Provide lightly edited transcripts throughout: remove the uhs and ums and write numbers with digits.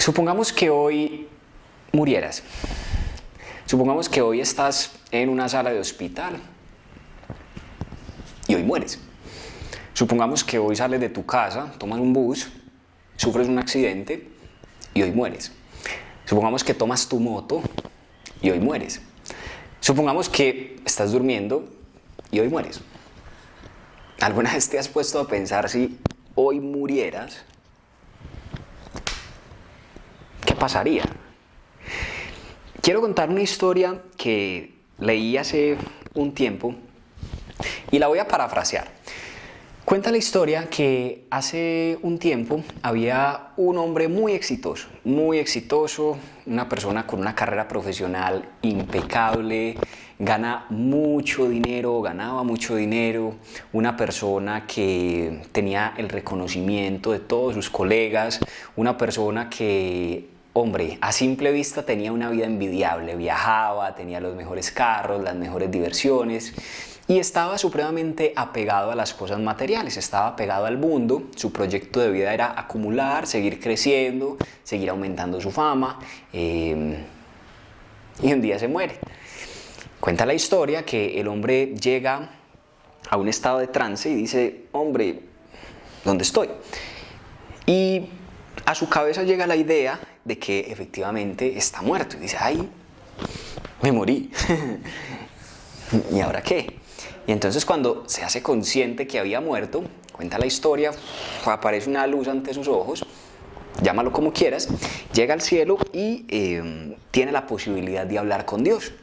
Supongamos que hoy murieras. Supongamos que hoy estás en una sala de hospital y hoy mueres. Supongamos que hoy sales de tu casa, tomas un bus, sufres un accidente y hoy mueres. Supongamos que tomas tu moto y hoy mueres. Supongamos que estás durmiendo y hoy mueres. ¿Alguna vez te has puesto a pensar si hoy murieras? ¿Qué pasaría? Quiero contar una historia que leí hace un tiempo y la voy a parafrasear. Cuenta la historia que hace un tiempo había un hombre muy exitoso, una persona con una carrera profesional impecable, ganaba mucho dinero, una persona que tenía el reconocimiento de todos sus colegas, una persona que, hombre, a simple vista tenía una vida envidiable, viajaba, tenía los mejores carros, las mejores diversiones y estaba supremamente apegado a las cosas materiales, estaba apegado al mundo. Su proyecto de vida era acumular, seguir creciendo, seguir aumentando su fama y un día se muere. Cuenta la historia que el hombre llega a un estado de trance y dice, hombre, ¿dónde estoy? Y a su cabeza llega la idea de que efectivamente está muerto y dice, ay, me morí. ¿Y ahora qué? Y entonces cuando se hace consciente que había muerto, cuenta la historia, aparece una luz ante sus ojos, llámalo como quieras, llega al cielo y tiene la posibilidad de hablar con Dios,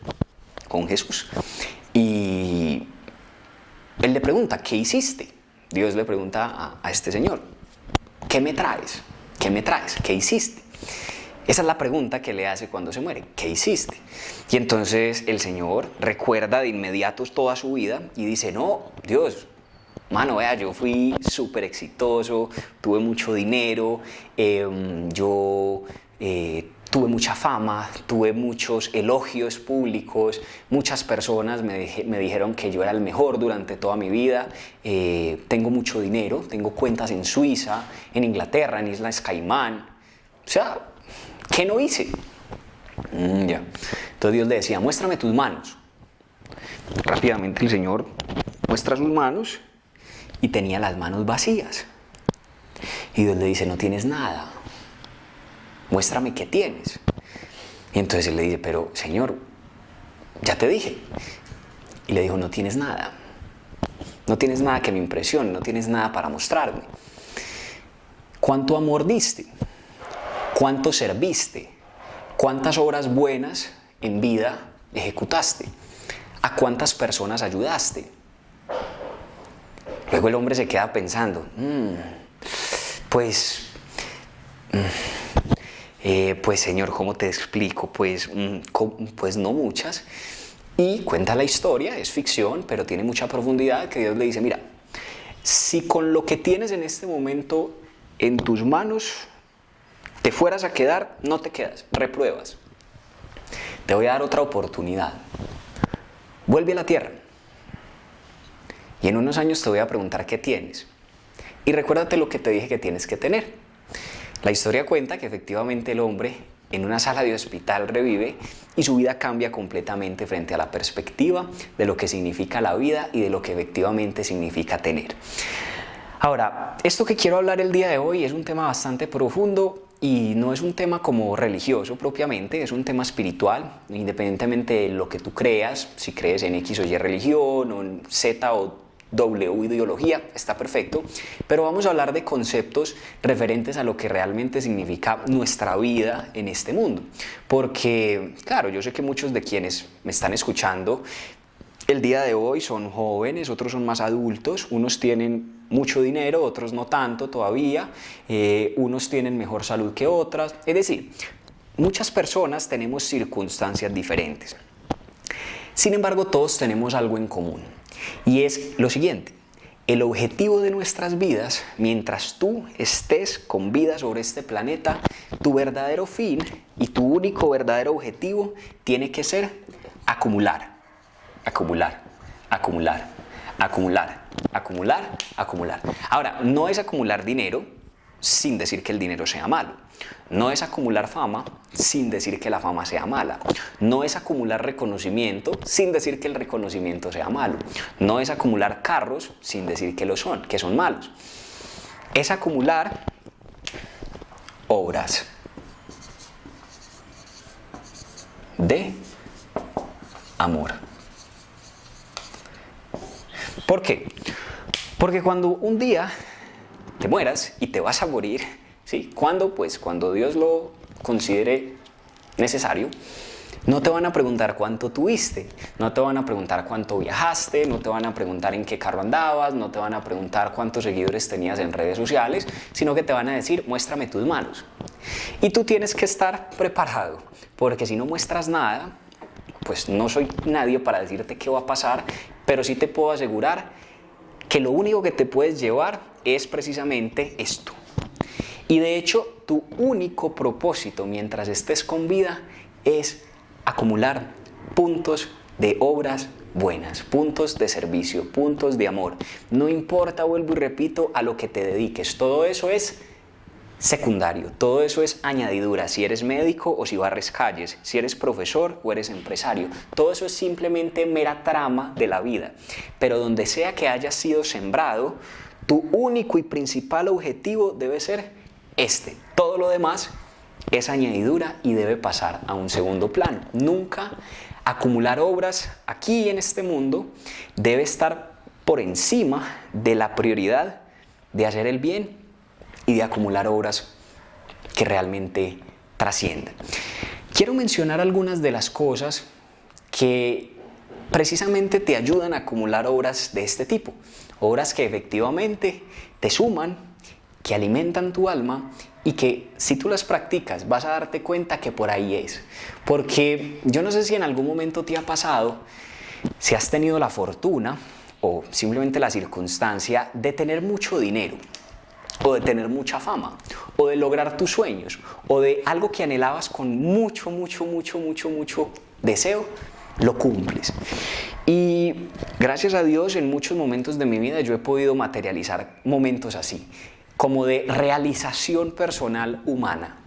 con Jesús. Y él le pregunta, ¿qué hiciste? Dios le pregunta a este señor, ¿qué me traes? ¿Qué me traes? ¿Qué hiciste? Esa es la pregunta que le hace cuando se muere. ¿Qué hiciste? Y entonces el Señor recuerda de inmediato toda su vida y dice, no, Dios, mano, vea, yo fui súper exitoso, tuve mucho dinero, tuve mucha fama, tuve muchos elogios públicos, muchas personas me dijeron que yo era el mejor durante toda mi vida, tengo mucho dinero, tengo cuentas en Suiza, en Inglaterra, en Islas Caimán, o sea, ¿qué no hice? Ya. Entonces Dios le decía, muéstrame tus manos. Rápidamente el Señor muestra sus manos y tenía las manos vacías. Y Dios le dice, no tienes nada. Muéstrame qué tienes. Y entonces él le dice, pero Señor, ya te dije. Y le dijo, no tienes nada. No tienes nada que me impresione, no tienes nada para mostrarme. ¿Cuánto amor diste? ¿Cuánto serviste? ¿Cuántas obras buenas en vida ejecutaste? ¿A cuántas personas ayudaste? Luego el hombre se queda pensando, pues Señor, ¿cómo te explico? Pues no muchas. Y cuenta la historia, es ficción, pero tiene mucha profundidad, que Dios le dice, mira, si con lo que tienes en este momento en tus manos te fueras a quedar, no te quedas, repruebas. Te voy a dar otra oportunidad. Vuelve a la tierra. Y en unos años te voy a preguntar qué tienes. Y recuérdate lo que te dije que tienes que tener. La historia cuenta que efectivamente el hombre en una sala de hospital revive y su vida cambia completamente frente a la perspectiva de lo que significa la vida y de lo que efectivamente significa tener. Ahora, esto que quiero hablar el día de hoy es un tema bastante profundo y no es un tema como religioso propiamente, es un tema espiritual, independientemente de lo que tú creas, si crees en X o Y religión o en Z o W ideología, está perfecto, pero vamos a hablar de conceptos referentes a lo que realmente significa nuestra vida en este mundo, porque claro, yo sé que muchos de quienes me están escuchando el día de hoy son jóvenes, otros son más adultos, unos tienen mucho dinero, otros no tanto todavía, unos tienen mejor salud que otras, es decir, muchas personas tenemos circunstancias diferentes. Sin embargo, todos tenemos algo en común y es lo siguiente: el objetivo de nuestras vidas, mientras tú estés con vida sobre este planeta, tu verdadero fin y tu único verdadero objetivo tiene que ser acumular. Acumular, acumular, acumular, acumular, acumular. Ahora, no es acumular dinero, sin decir que el dinero sea malo. No es acumular fama sin decir que la fama sea mala. No es acumular reconocimiento sin decir que el reconocimiento sea malo. No es acumular carros sin decir que que son malos. Es acumular obras de amor. ¿Por qué? Porque cuando un día te mueras y te vas a morir, ¿sí? ¿Cuándo? Pues cuando Dios lo considere necesario. No te van a preguntar cuánto tuviste, no te van a preguntar cuánto viajaste, no te van a preguntar en qué carro andabas, no te van a preguntar cuántos seguidores tenías en redes sociales, sino que te van a decir, muéstrame tus manos. Y tú tienes que estar preparado, porque si no muestras nada, pues no soy nadie para decirte qué va a pasar, pero sí te puedo asegurar que lo único que te puedes llevar es precisamente esto. Y de hecho, tu único propósito mientras estés con vida es acumular puntos de obras buenas, puntos de servicio, puntos de amor. No importa, vuelvo y repito, a lo que te dediques. Todo eso es secundario, todo eso es añadidura. Si eres médico o si barres calles, si eres profesor o eres empresario, todo eso es simplemente mera trama de la vida. Pero donde sea que hayas sido sembrado, tu único y principal objetivo debe ser este. Todo lo demás es añadidura y debe pasar a un segundo plano. Nunca acumular obras aquí en este mundo debe estar por encima de la prioridad de hacer el bien y de acumular obras que realmente trasciendan. Quiero mencionar algunas de las cosas que precisamente te ayudan a acumular obras de este tipo. Obras que efectivamente te suman, que alimentan tu alma y que si tú las practicas vas a darte cuenta que por ahí es. Porque yo no sé si en algún momento te ha pasado, si has tenido la fortuna o simplemente la circunstancia de tener mucho dinero, o de tener mucha fama, o de lograr tus sueños, o de algo que anhelabas con mucho deseo, lo cumples. Y gracias a Dios en muchos momentos de mi vida yo he podido materializar momentos así, como de realización personal humana.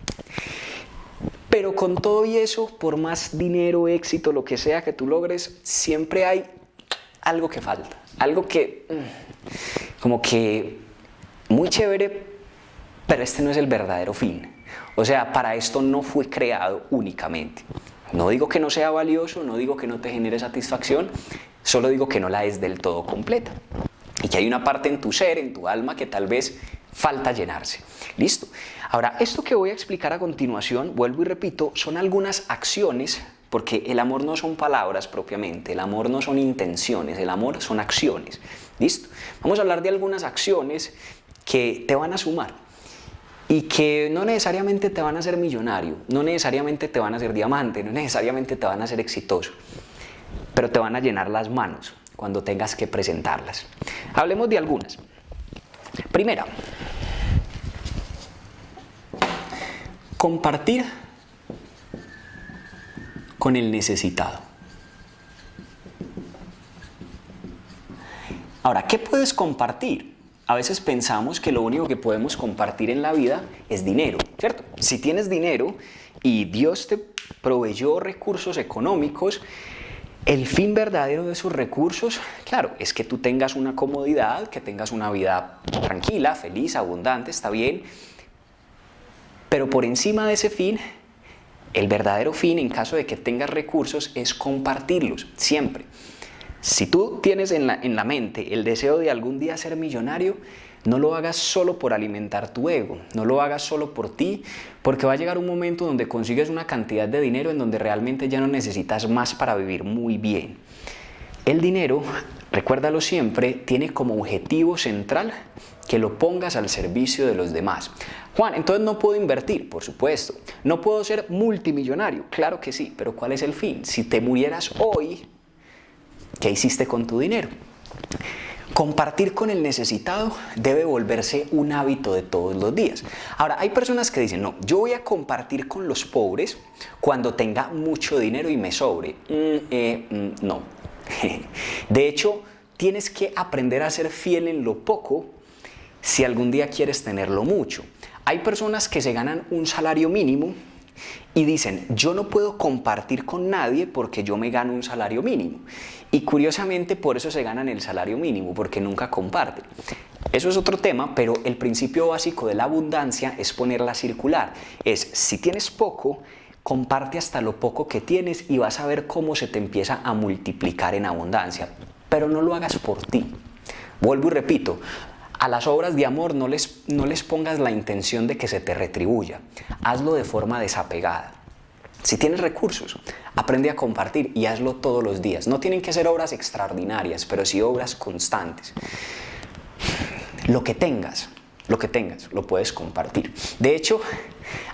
Pero con todo y eso, por más dinero, éxito, lo que sea que tú logres, siempre hay algo que falta, algo que como que muy chévere, pero este no es el verdadero fin. O sea, para esto no fue creado únicamente. No digo que no sea valioso, no digo que no te genere satisfacción, solo digo que no la es del todo completa. Y que hay una parte en tu ser, en tu alma, que tal vez falta llenarse. ¿Listo? Ahora, esto que voy a explicar a continuación, vuelvo y repito, son algunas acciones, porque el amor no son palabras propiamente, el amor no son intenciones, el amor son acciones. ¿Listo? Vamos a hablar de algunas acciones que te van a sumar y que no necesariamente te van a hacer millonario, no necesariamente te van a hacer diamante, no necesariamente te van a hacer exitoso, pero te van a llenar las manos cuando tengas que presentarlas. Hablemos de algunas. Primera, compartir con el necesitado. Ahora, ¿qué puedes compartir? A veces pensamos que lo único que podemos compartir en la vida es dinero, ¿cierto? Si tienes dinero y Dios te proveyó recursos económicos, el fin verdadero de esos recursos, claro, es que tú tengas una comodidad, que tengas una vida tranquila, feliz, abundante, está bien. Pero por encima de ese fin, el verdadero fin, en caso de que tengas recursos, es compartirlos, siempre. Si tú tienes en la mente el deseo de algún día ser millonario, no lo hagas solo por alimentar tu ego, no lo hagas solo por ti, porque va a llegar un momento donde consigues una cantidad de dinero en donde realmente ya no necesitas más para vivir muy bien. El dinero, recuérdalo siempre, tiene como objetivo central que lo pongas al servicio de los demás. Juan, entonces no puedo invertir, por supuesto. No puedo ser multimillonario, claro que sí, pero ¿cuál es el fin? Si te murieras hoy, ¿qué hiciste con tu dinero? Compartir con el necesitado debe volverse un hábito de todos los días. Ahora, hay personas que dicen, no, yo voy a compartir con los pobres cuando tenga mucho dinero y me sobre. No. De hecho, tienes que aprender a ser fiel en lo poco si algún día quieres tenerlo mucho. Hay personas que se ganan un salario mínimo y dicen, yo no puedo compartir con nadie porque yo me gano un salario mínimo. Y curiosamente por eso se ganan el salario mínimo, porque nunca comparten. Eso es otro tema, pero el principio básico de la abundancia es ponerla circular. Es, si tienes poco, comparte hasta lo poco que tienes y vas a ver cómo se te empieza a multiplicar en abundancia. Pero no lo hagas por ti. Vuelvo y repito, a las obras de amor no les pongas la intención de que se te retribuya. Hazlo de forma desapegada. Si tienes recursos, aprende a compartir y hazlo todos los días. No tienen que ser obras extraordinarias, pero sí obras constantes. Lo que tengas, lo puedes compartir. De hecho,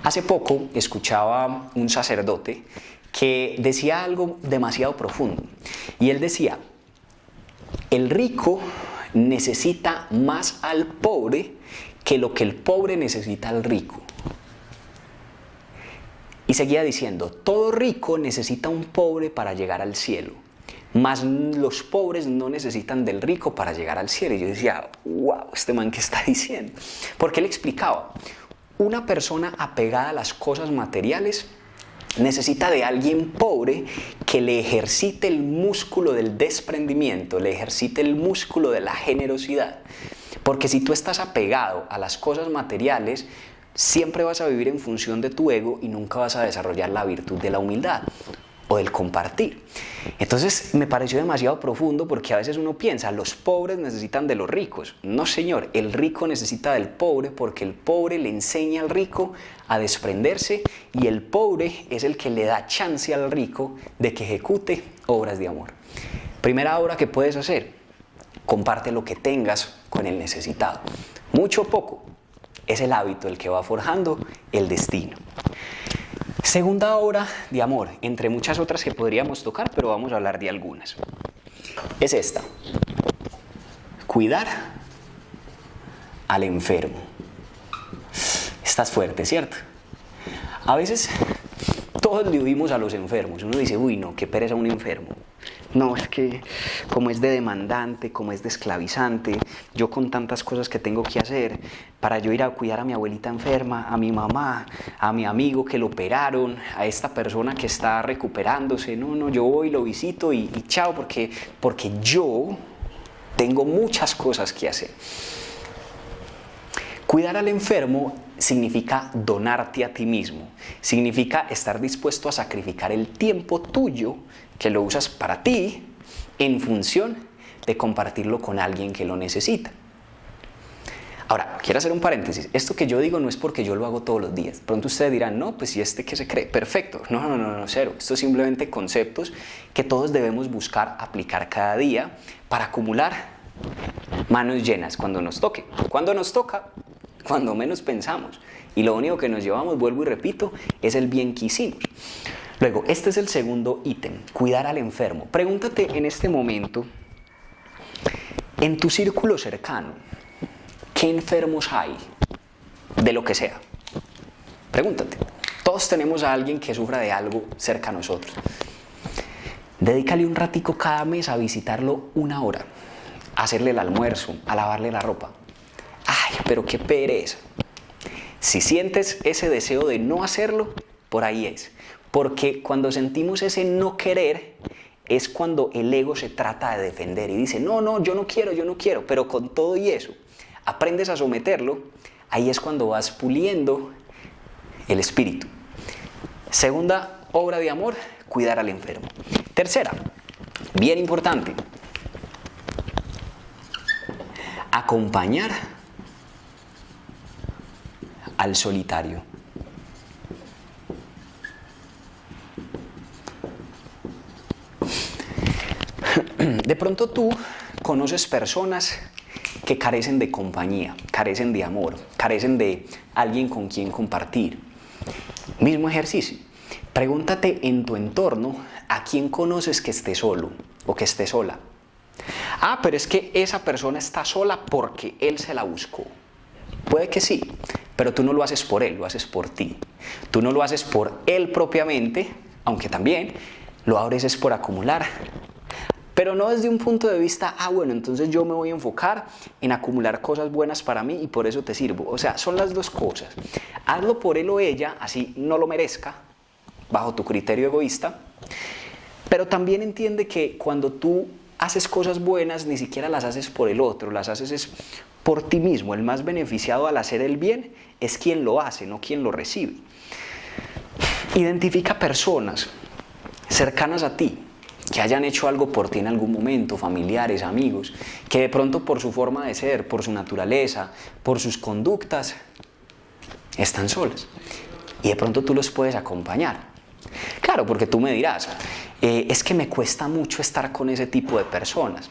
hace poco escuchaba un sacerdote que decía algo demasiado profundo. Y él decía, el rico necesita más al pobre que lo que el pobre necesita al rico. Y seguía diciendo, todo rico necesita un pobre para llegar al cielo, mas los pobres no necesitan del rico para llegar al cielo. Y yo decía, wow, este man, ¿qué está diciendo? Porque él explicaba, una persona apegada a las cosas materiales necesita de alguien pobre que le ejercite el músculo del desprendimiento, le ejercite el músculo de la generosidad. Porque si tú estás apegado a las cosas materiales, siempre vas a vivir en función de tu ego y nunca vas a desarrollar la virtud de la humildad o del compartir. Entonces me pareció demasiado profundo, porque a veces uno piensa, los pobres necesitan de los ricos. No, señor, el rico necesita del pobre, porque el pobre le enseña al rico a desprenderse y el pobre es el que le da chance al rico de que ejecute obras de amor. Primera obra que puedes hacer, comparte lo que tengas con el necesitado. Mucho o poco, es el hábito el que va forjando el destino. Segunda obra de amor, entre muchas otras que podríamos tocar, pero vamos a hablar de algunas. Es esta: cuidar al enfermo. Estás fuerte, ¿cierto? A veces todos le huimos a los enfermos. Uno dice, uy, no, qué pereza un enfermo. No, es que como es de demandante, como es de esclavizante, yo con tantas cosas que tengo que hacer, para yo ir a cuidar a mi abuelita enferma, a mi mamá, a mi amigo que lo operaron, a esta persona que está recuperándose, no, yo voy, lo visito y chao, porque yo tengo muchas cosas que hacer. Cuidar al enfermo significa donarte a ti mismo, significa estar dispuesto a sacrificar el tiempo tuyo que lo usas para ti en función de compartirlo con alguien que lo necesita. Ahora, quiero hacer un paréntesis. Esto que yo digo no es porque yo lo hago todos los días. Pronto ustedes dirán, no, pues ¿y este qué se cree? Perfecto. No, cero. Esto es simplemente conceptos que todos debemos buscar aplicar cada día para acumular manos llenas cuando nos toque. Cuando nos toca, cuando menos pensamos. Y lo único que nos llevamos, vuelvo y repito, es el bien que hicimos. Luego, este es el segundo ítem, cuidar al enfermo. Pregúntate en este momento, en tu círculo cercano, ¿qué enfermos hay? De lo que sea. Pregúntate. Todos tenemos a alguien que sufra de algo cerca a nosotros. Dedícale un ratico cada mes a visitarlo 1 hora, a hacerle el almuerzo, a lavarle la ropa. Ay, pero qué pereza. Si sientes ese deseo de no hacerlo, por ahí es. Porque cuando sentimos ese no querer, es cuando el ego se trata de defender y dice, no, yo no quiero, pero con todo y eso, aprendes a someterlo, ahí es cuando vas puliendo el espíritu. Segunda obra de amor, cuidar al enfermo. Tercera, bien importante, acompañar al solitario. De pronto tú conoces personas que carecen de compañía, carecen de amor, carecen de alguien con quien compartir. Mismo ejercicio. Pregúntate en tu entorno a quién conoces que esté solo o que esté sola. Ah, pero es que esa persona está sola porque él se la buscó. Puede que sí, pero tú no lo haces por él, lo haces por ti. Tú no lo haces por él propiamente, aunque también lo abres es por acumular pero no desde un punto de vista, bueno, entonces yo me voy a enfocar en acumular cosas buenas para mí y por eso te sirvo. O sea, son las dos cosas. Hazlo por él o ella, así no lo merezca, bajo tu criterio egoísta, pero también entiende que cuando tú haces cosas buenas, ni siquiera las haces por el otro, las haces es por ti mismo. El más beneficiado al hacer el bien es quien lo hace, no quien lo recibe. Identifica personas cercanas a ti que hayan hecho algo por ti en algún momento, familiares, amigos, que de pronto por su forma de ser, por su naturaleza, por sus conductas, están solas. Y de pronto tú los puedes acompañar. Claro, porque tú me dirás, es que me cuesta mucho estar con ese tipo de personas.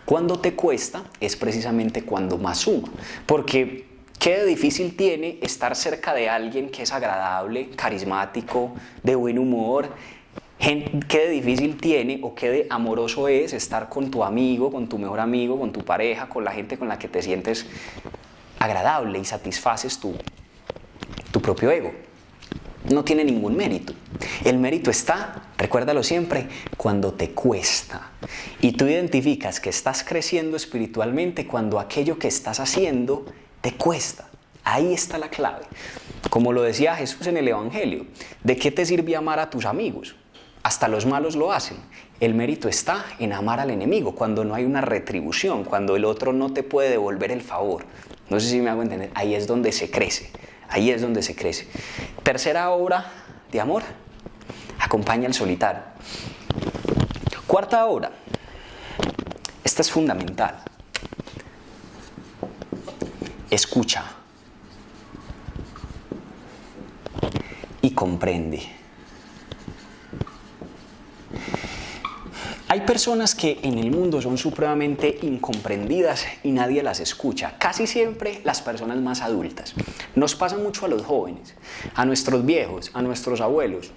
Cuando te cuesta es precisamente cuando más suma, porque qué de difícil tiene estar cerca de alguien que es agradable, carismático, de buen humor. Qué de difícil tiene o qué de amoroso es estar con tu amigo, con tu mejor amigo, con tu pareja, con la gente con la que te sientes agradable y satisfaces tu propio ego. No tiene ningún mérito. El mérito está, recuérdalo siempre, cuando te cuesta. Y tú identificas que estás creciendo espiritualmente cuando aquello que estás haciendo te cuesta. Ahí está la clave. Como lo decía Jesús en el Evangelio, ¿de qué te sirve amar a tus amigos? Hasta los malos lo hacen. El mérito está en amar al enemigo, cuando no hay una retribución, cuando el otro no te puede devolver el favor. No sé si me hago entender. Ahí es donde se crece. Ahí es donde se crece. Tercera obra de amor, acompaña al solitario. Cuarta obra, esta es fundamental. Escucha y comprende. Hay personas que en el mundo son supremamente incomprendidas y nadie las escucha. Casi siempre las personas más adultas. Nos pasa mucho a los jóvenes, a nuestros viejos, a nuestros abuelos.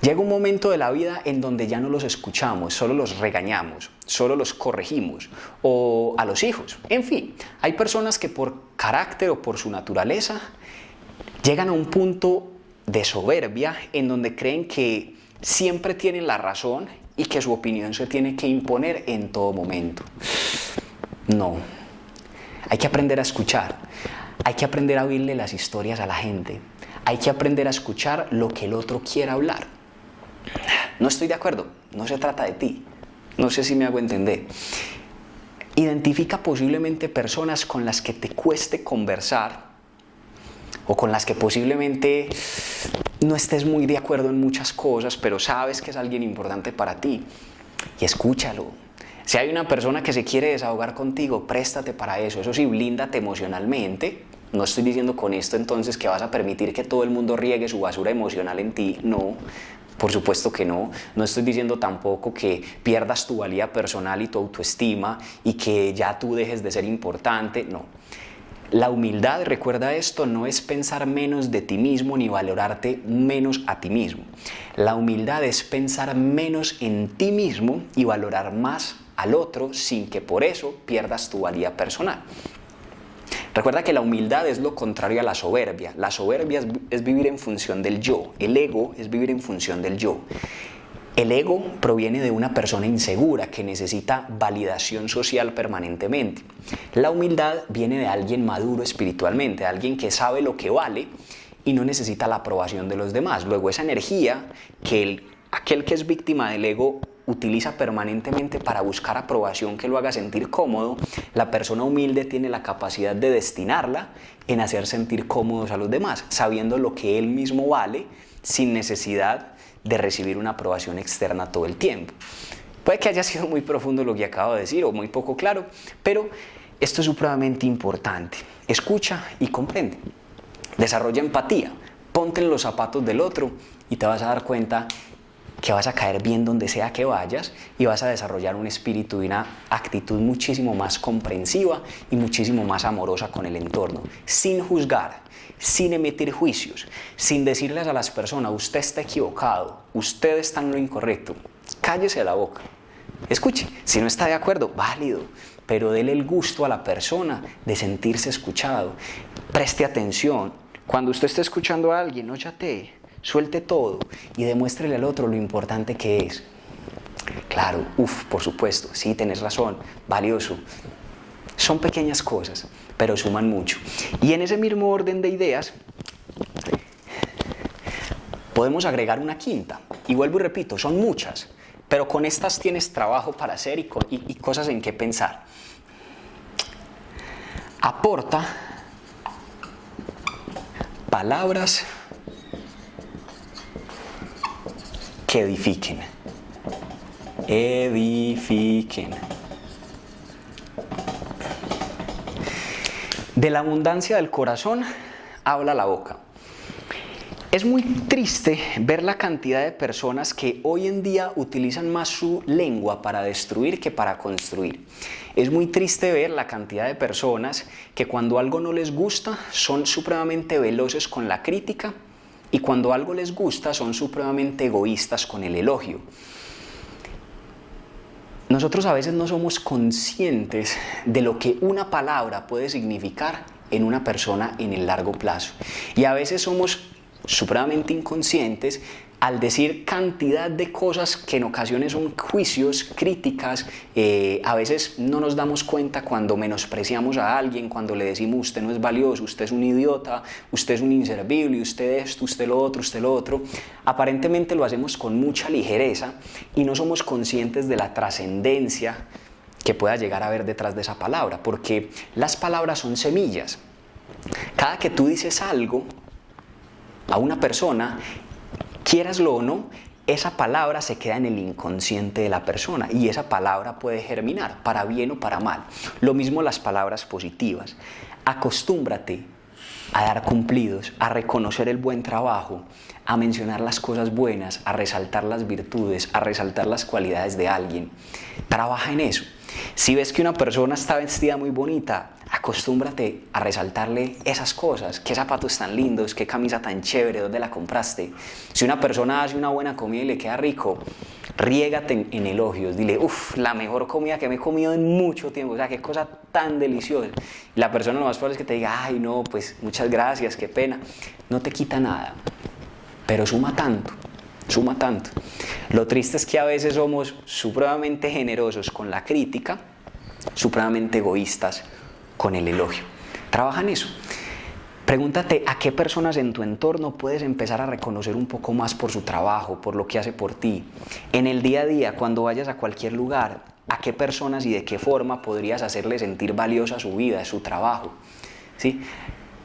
Llega un momento de la vida en donde ya no los escuchamos, solo los regañamos, solo los corregimos, o a los hijos. En fin, hay personas que por carácter o por su naturaleza llegan a un punto de soberbia en donde creen que siempre tienen la razón y que su opinión se tiene que imponer en todo momento. No, hay que aprender a escuchar, hay que aprender a oírle las historias a la gente, hay que aprender a escuchar lo que el otro quiera hablar. No estoy de acuerdo, no se trata de ti, no sé si me hago entender. Identifica posiblemente personas con las que te cueste conversar o con las que posiblemente no estés muy de acuerdo en muchas cosas, pero sabes que es alguien importante para ti, y escúchalo. Si hay una persona que se quiere desahogar contigo, préstate para eso. Eso sí, blíndate emocionalmente. No estoy diciendo con esto entonces que vas a permitir que todo el mundo riegue su basura emocional en ti, no. Por supuesto que no. No estoy diciendo tampoco que pierdas tu valía personal y tu autoestima y que ya tú dejes de ser importante, no. La humildad, recuerda esto, no es pensar menos de ti mismo ni valorarte menos a ti mismo. La humildad es pensar menos en ti mismo y valorar más al otro sin que por eso pierdas tu valía personal. Recuerda que la humildad es lo contrario a la soberbia. La soberbia es vivir en función del yo. El ego es vivir en función del yo. El ego proviene de una persona insegura que necesita validación social permanentemente. La humildad viene de alguien maduro espiritualmente, de alguien que sabe lo que vale y no necesita la aprobación de los demás. Luego esa energía que aquel que es víctima del ego utiliza permanentemente para buscar aprobación que lo haga sentir cómodo, la persona humilde tiene la capacidad de destinarla en hacer sentir cómodos a los demás, sabiendo lo que él mismo vale sin necesidad de recibir una aprobación externa todo el tiempo. Puede que haya sido muy profundo lo que acabo de decir o muy poco claro, pero esto es supremamente importante. Escucha y comprende. Desarrolla empatía. Ponte en los zapatos del otro y te vas a dar cuenta que vas a caer bien donde sea que vayas y vas a desarrollar un espíritu y una actitud muchísimo más comprensiva y muchísimo más amorosa con el entorno, sin juzgar, sin emitir juicios, sin decirles a las personas, usted está equivocado, usted está en lo incorrecto. Cállese la boca. Escuche, si no está de acuerdo, válido, pero dele el gusto a la persona de sentirse escuchado. Preste atención. Cuando usted esté escuchando a alguien, no chatee, suelte todo y demuéstrele al otro lo importante que es. Claro, por supuesto, sí, tenés razón, valioso. Son pequeñas cosas, pero suman mucho. Y en ese mismo orden de ideas, podemos agregar una quinta. Y vuelvo y repito, son muchas, pero con estas tienes trabajo para hacer y cosas en qué pensar. Aporta palabras que edifiquen. Edifiquen. De la abundancia del corazón habla la boca. Es muy triste ver la cantidad de personas que hoy en día utilizan más su lengua para destruir que para construir. Es muy triste ver la cantidad de personas que cuando algo no les gusta son supremamente veloces con la crítica y cuando algo les gusta son supremamente egoístas con el elogio. Nosotros a veces no somos conscientes de lo que una palabra puede significar en una persona en el largo plazo. Y a veces somos supremamente inconscientes al decir cantidad de cosas que en ocasiones son juicios, críticas. A veces no nos damos cuenta cuando menospreciamos a alguien, cuando le decimos usted no es valioso, usted es un idiota, usted es un inservible, usted esto, usted lo otro, usted lo otro. Aparentemente lo hacemos con mucha ligereza y no somos conscientes de la trascendencia que pueda llegar a haber detrás de esa palabra, porque las palabras son semillas. Cada que tú dices algo a una persona, quieraslo o no, esa palabra se queda en el inconsciente de la persona y esa palabra puede germinar, para bien o para mal. Lo mismo las palabras positivas. Acostúmbrate a dar cumplidos, a reconocer el buen trabajo, a mencionar las cosas buenas, a resaltar las virtudes, a resaltar las cualidades de alguien. Trabaja en eso. Si ves que una persona está vestida muy bonita, acostúmbrate a resaltarle esas cosas. Qué zapatos tan lindos, qué camisa tan chévere, ¿dónde la compraste? Si una persona hace una buena comida y le queda rico, riégate en elogios. Dile, la mejor comida que me he comido en mucho tiempo. O sea, qué cosa tan deliciosa. Y la persona lo más probable es que te diga, ay no, pues muchas gracias, qué pena. No te quita nada, pero suma tanto. Suma tanto. Lo triste es que a veces somos supremamente generosos con la crítica, supremamente egoístas con el elogio. Trabaja en eso. Pregúntate a qué personas en tu entorno puedes empezar a reconocer un poco más por su trabajo, por lo que hace por ti. En el día a día, cuando vayas a cualquier lugar, a qué personas y de qué forma podrías hacerle sentir valiosa su vida, su trabajo. ¿Sí?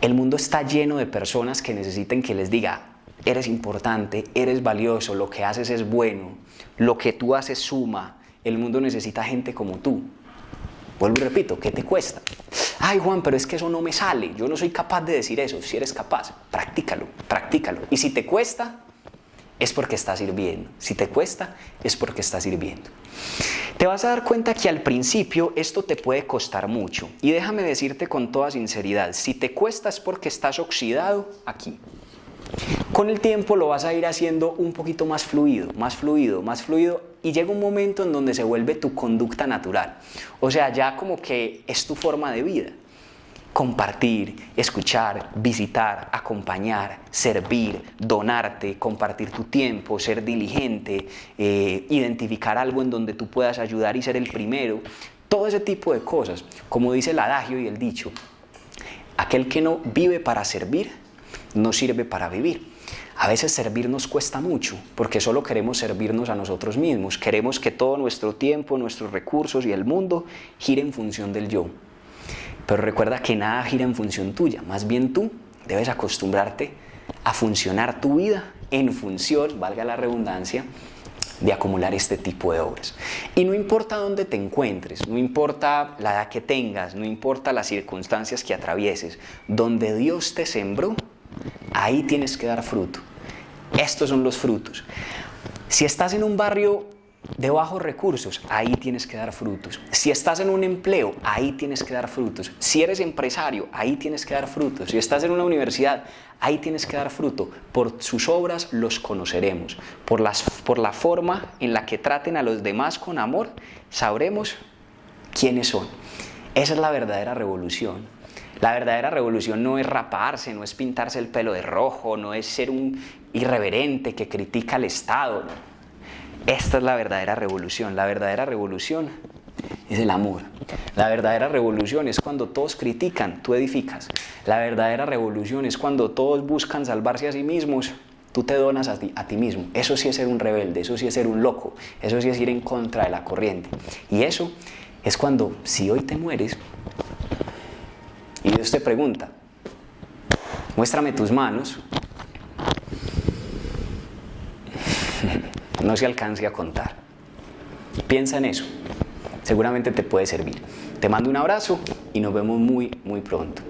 El mundo está lleno de personas que necesitan que les diga, eres importante, eres valioso, lo que haces es bueno, lo que tú haces suma. El mundo necesita gente como tú. Vuelvo y repito, ¿qué te cuesta? Ay, Juan, pero es que eso no me sale, yo no soy capaz de decir eso. Si eres capaz, practícalo, practícalo. Y si te cuesta, es porque estás sirviendo. Si te cuesta, es porque estás sirviendo. Te vas a dar cuenta que al principio esto te puede costar mucho. Y déjame decirte con toda sinceridad, si te cuesta es porque estás oxidado aquí. Con el tiempo lo vas a ir haciendo un poquito más fluido, más fluido, más fluido, y llega un momento en donde se vuelve tu conducta natural. O sea, ya como que es tu forma de vida. Compartir, escuchar, visitar, acompañar, servir, donarte, compartir tu tiempo, ser diligente, identificar algo en donde tú puedas ayudar y ser el primero. Todo ese tipo de cosas. Como dice el adagio y el dicho, aquel que no vive para servir, no sirve para vivir. A veces servir nos cuesta mucho porque solo queremos servirnos a nosotros mismos. Queremos que todo nuestro tiempo, nuestros recursos y el mundo gire en función del yo. Pero recuerda que nada gira en función tuya. Más bien tú debes acostumbrarte a funcionar tu vida en función, valga la redundancia, de acumular este tipo de obras. Y no importa dónde te encuentres, no importa la edad que tengas, no importa las circunstancias que atravieses, donde Dios te sembró, ahí tienes que dar fruto. Estos son los frutos. Si estás en un barrio de bajos recursos, ahí tienes que dar frutos. Si estás en un empleo, ahí tienes que dar frutos. Si eres empresario, ahí tienes que dar frutos. Si estás en una universidad, ahí tienes que dar fruto. Por sus obras los conoceremos. Por la forma en la que traten a los demás con amor, sabremos quiénes son. Esa es la verdadera revolución. La verdadera revolución no es raparse, no es pintarse el pelo de rojo, no es ser un irreverente que critica al Estado. Esta es la verdadera revolución. La verdadera revolución es el amor. La verdadera revolución es cuando todos critican, tú edificas. La verdadera revolución es cuando todos buscan salvarse a sí mismos, tú te donas a ti mismo. Eso sí es ser un rebelde, eso sí es ser un loco, eso sí es ir en contra de la corriente. Y eso es cuando, si hoy te mueres, y Dios te pregunta, muéstrame tus manos, no se alcance a contar. Piensa en eso, seguramente te puede servir. Te mando un abrazo y nos vemos muy, muy pronto.